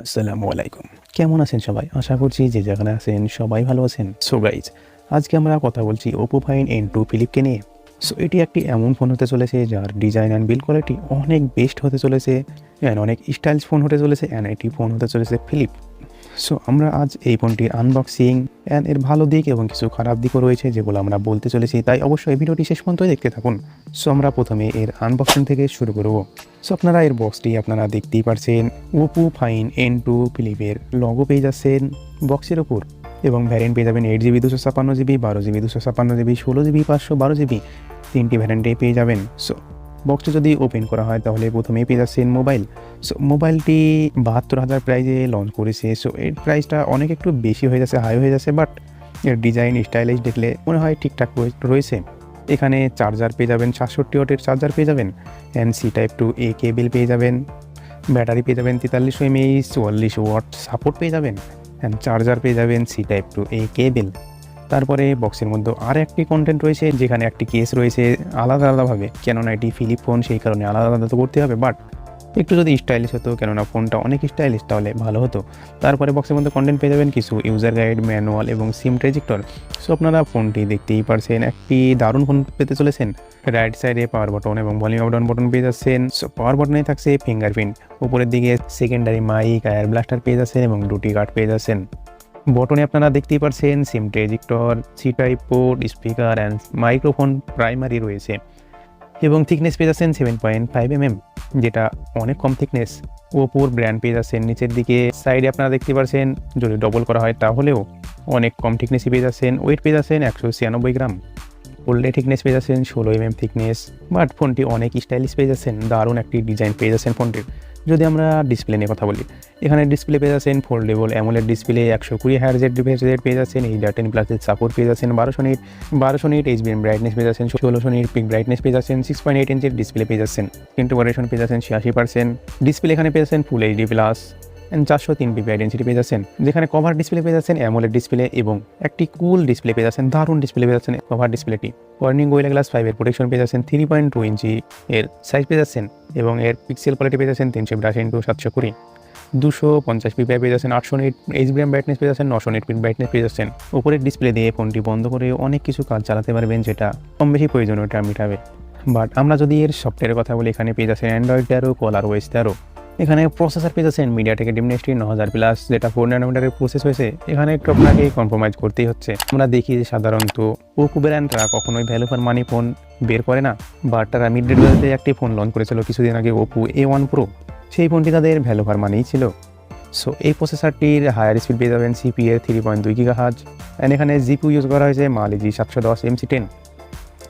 আসসালামু আলাইকুম। কেমন আছেন সবাই? আশা করছি যে যেখানে আছেন সবাই ভালো আছেন। সো গাইজ, আজকে আমরা কথা বলছি Oppo Find N2 ফিলিপকে নিয়ে। সো এটি একটি এমন ফোন হতে চলেছে যার ডিজাইন অ্যান্ড বিল্ড কোয়ালিটি অনেক বেস্ট হতে চলেছে অ্যান্ড অনেক স্টাইলিশ ফোন হতে চলেছে অ্যান্ড এটি ফোন হতে চলেছে ফিলিপ। সো আমরা আজ এই ফোনটির আনবক্সিং অ্যান্ড এর ভালো দিক এবং কিছু খারাপ দিকও রয়েছে যেগুলো আমরা বলতে চলেছি, তাই অবশ্যই এই ভিডিওটি শেষ পর্যন্ত দেখতে থাকুন। সো আমরা প্রথমে এর আনবক্সিং থেকে শুরু করব। সো আপনারা এর বক্সটি আপনারা দেখতেই পারছেন, Oppo Find N2 ফিলিপের লগো পেয়ে যাচ্ছেন বক্সের ওপর এবং ভ্যারিয়েন্ট পেয়ে যাবেন 8GB 256GB, 12GB 256GB, 16GB 512GB, তিনটি ভ্যারিয়েন্টে পেয়ে যাবেন। সো বক্সটি যদি ওপেন করা হয় তাহলে প্রথমেই পেয়ে যাচ্ছেন মোবাইল। সো মোবাইলটি 72,000 প্রাইজে লঞ্চ করেছে। সো এর প্রাইসটা অনেক একটু বেশি হয়ে যাচ্ছে, হাই হয়ে যাচ্ছে, বাট এর ডিজাইন স্টাইলিশ দেখলে মনে হয় ঠিকঠাক রয়েছে। এখানে চার্জার পেয়ে যাবেন, 67 ওয়াটের চার্জার পেয়ে যাবেন, সি টাইপ টু এ কেবল পেয়ে যাবেন, ব্যাটারি পেয়ে যাবেন 4300 mAh, 44 ওয়াট সাপোর্ট পেয়ে যাবেন, চার্জার পেয়ে যাবেন সি টাইপ টু এ কেবল। তারপরে বক্সের মধ্যে আর একটি কন্টেন্ট রয়েছে, যেখানে একটি কেস রয়েছে আলাদা আলাদাভাবে, কেননা এটি ফিলিপ ফোন সেই কারণে আলাদা আলাদা তো করতে হবে, বাট একটু যদি স্টাইলিশ হতো, কেননা ফোনটা অনেক স্টাইলিশ, তাহলে ভালো হতো। তারপরে বক্সের মধ্যে কন্টেন্ট পেয়ে যাবেন কিছু ইউজার গাইড, ম্যানুয়াল এবং সিম ট্রেজেক্টর। সো আপনারা ফোনটি দেখতেই পারছেন, একটি দারুণ ফোন পেতে চলেছেন। রাইট সাইডে পাওয়ার বাটন এবং ভলিউম আপ ডাউন বাটন পেয়ে যাচ্ছেন। সো পাওয়ার বাটনে থাকছে ফিঙ্গারপ্রিন্ট, উপরের দিকে সেকেন্ডারি মাইক, এয়ার ব্লাস্টার পেয়ে যাচ্ছেন এবং দুটি কার্ড পেয়ে যাচ্ছেন। বটনে আপনারা দেখতেই পারছেন সিম ট্রেজেক্টর, C type port, speaker and microphone primary রয়েছে এবং থিকনেস পেয়ে যাচ্ছেন 7.5 mm, যেটা অনেক কম থিকনেস। ওপোর ব্র্যান্ড পেয়ে যাচ্ছেন নিচের দিকে। সাইডে আপনারা দেখতে পাচ্ছেন যদি ডবল করা হয় তাহলেও অনেক কম থিকনেসই পেয়ে যাচ্ছেন। ওয়েট পেয়ে যাচ্ছেন 196 গ্রাম। ওল্ডে থিকনেস পেয়ে যাচ্ছেন 16 mm থিকনেস, বাট ফোনটি অনেক স্টাইলিশ পেয়ে যাচ্ছেন, দারুণ একটি ডিজাইন পেয়ে যাচ্ছেন ফোনটির। যদি আমরা ডিসপ্লে নিয়ে কথা বলি, এখানে ডিসপ্লে পেয়ে যাচ্ছেন foldable AMOLED display, 120 Hz refresh rate পেয়ে যাচ্ছেন, HDR10+ সাপোর্ট পেয়ে যাচ্ছেন, 1200 নিট HBM ব্রাইটনেস পেয়ে যাচ্ছেন, 1600 নিট পিক ব্রাইটনেস পেয়ে যাচ্ছেন, 6.8 ইঞ্চের ডিসপ্লে পেয়ে যাচ্ছেন, ইন্টিগ্রেশন পেয়ে যাচ্ছেন 86%। ডিসপ্লে এখানে পেয়ে যাচ্ছেন ফুল HD+, 403 ppi ডেন্সিটি পেয়ে যাচ্ছেন, যেখানে কভার ডিসপ্লে পেয়ে যাচ্ছেন AMOLED ডিসপ্লে এবং একটি কুল ডিসপ্লে পেয়ে যাচ্ছেন, দারুণ ডিসপ্লে পেয়ে যাচ্ছেন কভার ডিসপ্লেটি। কর্নিং গোরিলা গ্লাস 5 এর প্রোটেকশন পেয়ে যাচ্ছেন, 3.2 ইঞ্চি এর সাইজ পেয়ে যাচ্ছেন এবং এর পিক্সেল কোয়ালিটি পেয়ে যাচ্ছেন 382x720, 250 ppi পেয়ে যাচ্ছেন, 800 নিট HBM ব্রাইটনেস পেয়ে যাচ্ছেন, 900 নিট পিক ব্রাইটনেস পেয়ে যাচ্ছেন। উপরের ডিসপ্লে দিয়ে ফোনটি বন্ধ করে অনেক কিছু কাজ চালাতে পারবেন, যেটা কম বেশি প্রয়োজনীয়তা মেটাবে। বাট আমরা যদি এর সফটওয়্যারের কথা বলি, এখানে পেয়ে যাচ্ছেন Android 13, ColorOS 13। এখানে প্রসেসর পেয়ে যাচ্ছেন মিডিয়াটেকের Dimensity 9000+, যেটা 4 ন্যানোমিটারের প্রসেস হয়েছে। এখানে একটু আপনাকে কম্প্রোমাইজ করতেই হচ্ছে। আমরা দেখি যে সাধারণত Oppo ব্র্যান্ডরা কখনোই ভ্যালু ফর মানি ফোন বের করে না, বাট তারা মিড রেট বাজেটে একটি ফোন লঞ্চ করেছিল কিছুদিন আগে, Oppo A1 Pro। সেই ফোনটি তাদের ভ্যালু ফর মানিই ছিল। সো এই প্রসেসরটির হায়ার স্পিড পেয়ে যাবেন CPU 3.2 GHz, অ্যান্ড এখানে জিপিইউ ইউজ করা হয়েছে Mali-G 710 MC10।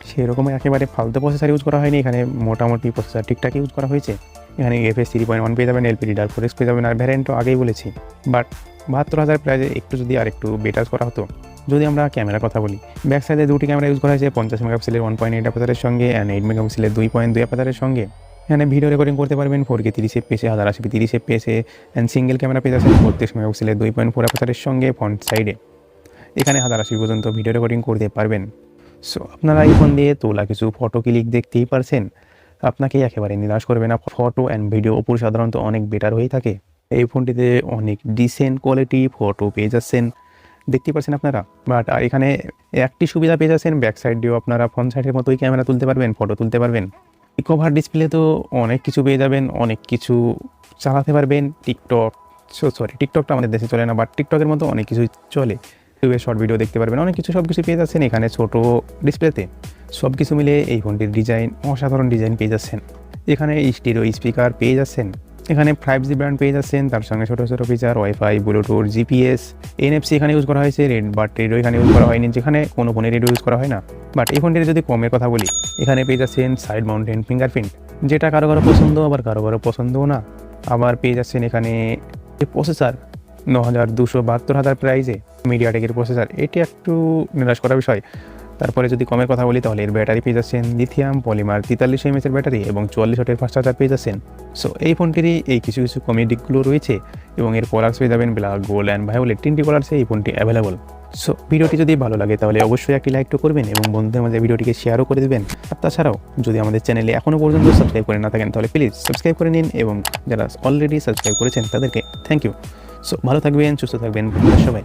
সেরকম একেবারে ফালতু প্রসেসর ইউজ করা হয়নি, এখানে মোটামুটি প্রসেসর ঠিকঠাক ইউজ করা হয়েছে। এখানে FS 3.1 পেয়ে যাবেন, LPDDR4 পেয়ে যাবেন, আর ভ্যারিয়েন্ট তো আগেই বলেছি। বাট 72,000 প্রাইজে একটু যদি আর একটু বেটার করা হতো। যদি আমরা ক্যামেরার কথা বলি, ব্যাক সাইডে দুটি ক্যামেরা ইউজ করা হয়েছে, 50 মেগাপিক্সেলের 1.8 অ্যাপারচারের সঙ্গে অ্যান্ড 8 মেগাপিক্সেলের 2.2 অ্যাপারচারের সঙ্গে। এখানে ভিডিও রেকর্ডিং করতে পারবেন 4K 30 fps, 1080p 30 fps, and single camera পেয়ে যাচ্ছেন 32 মেগাপিক্সেলের 2.4 অ্যাপারচারের সঙ্গে ফ্রন্ট সাইডে। এখানে 1080p পর্যন্ত ভিডিও রেকর্ডিং করতে পারবেন। সো আপনারা এই ফোন দিয়ে তোলা কিছু ফটো ক্লিক দেখতেই পারছেন, আপনাকে একেবারে নিরাশ করবে না। ফটো অ্যান্ড ভিডিও উপর সাধারণত অনেক বেটার হয়ে থাকে। এই ফোনটিতে অনেক ডিসেন্ট কোয়ালিটি ফটো পেয়ে যাচ্ছেন, দেখতেই পাচ্ছেন আপনারা। বাট আর এখানে একটি সুবিধা পেয়ে যাচ্ছেন, ব্যাক সাইড দিয়েও আপনারা ফ্রন্ট সাইডের মতোই ক্যামেরা তুলতে পারবেন, ফটো তুলতে পারবেন। কভার ডিসপ্লে তো অনেক কিছু পেয়ে যাবেন, অনেক কিছু চালাতে পারবেন। টিকটকটা আমাদের দেশে চলে না, বাট টিকটকের মতো অনেক কিছুই চলে। ইউটিউবে শর্ট ভিডিও দেখতে পারবেন, অনেক কিছু, সব কিছু পেয়ে যাচ্ছেন এখানে ছোট ডিসপ্লেতে। সব কিছু মিলে এই ফোনটির ডিজাইন অসাধারণ ডিজাইন পেয়ে যাচ্ছেন। এখানে স্টিরিও স্পিকার পেয়ে যাচ্ছেন, এখানে 5G ব্র্যান্ড পেয়ে যাচ্ছেন, তার সঙ্গে ছোটো ছোটো feature wifi, Bluetooth, GPS, NFC এখানে ইউজ করা হয়েছে, বাট রেডিও এখানে ইউজ করা হয়নি, যেখানে কোনো ফোনে রেডিও ইউজ করা হয় না। বাট এই ফোনটির যদি কমের কথা বলি, এখানে পেয়ে যাচ্ছেন সাইড মাউন্টেন ফিঙ্গারপ্রিন্ট, যেটা কারো কারো পছন্দ, আবার কারো কারো পছন্দও না। আবার পেয়ে যাচ্ছেন এখানে প্রসেসর 9,272,000 প্রাইজে মিডিয়াটেকের প্রসেসর, এটি একটু নিরাশ করার বিষয়। তারপরে যদি কমের কথা বলি, তাহলে এর ব্যাটারি পেয়ে যাচ্ছেন লিথিয়াম পলিমার 4300 mAh এর ব্যাটারি এবং 44 ওয়াটের ফাস্ট চার্জার পেয়ে যাচ্ছেন। সো এই ফোনটিরই এই কিছু কিছু কমের দিকগুলো রয়েছে, এবং এর কালার্স পেয়ে যাবেন ব্ল্যাক, গোল্ড অ্যান্ড ভায়োলেট, 3টি কালার্সে এই ফোনটি অ্যাভেলেবল। সো ভিডিওটি যদি ভালো লাগে তাহলে অবশ্যই একটি লাইক তো করবেন এবং বন্ধুদের মধ্যে ভিডিওটিকে শেয়ারও করে দেবেন। আর তাছাড়াও যদি আমাদের চ্যানেলে এখনও পর্যন্ত সাবস্ক্রাইব করে না থাকেন তাহলে প্লিজ সাবস্ক্রাইব করে নিন, এবং যারা অলরেডি সাবস্ক্রাইব করেছেন তাদেরকে থ্যাংক ইউ। সো ভালো থাকবেন, সুস্থ থাকবেন সবাই।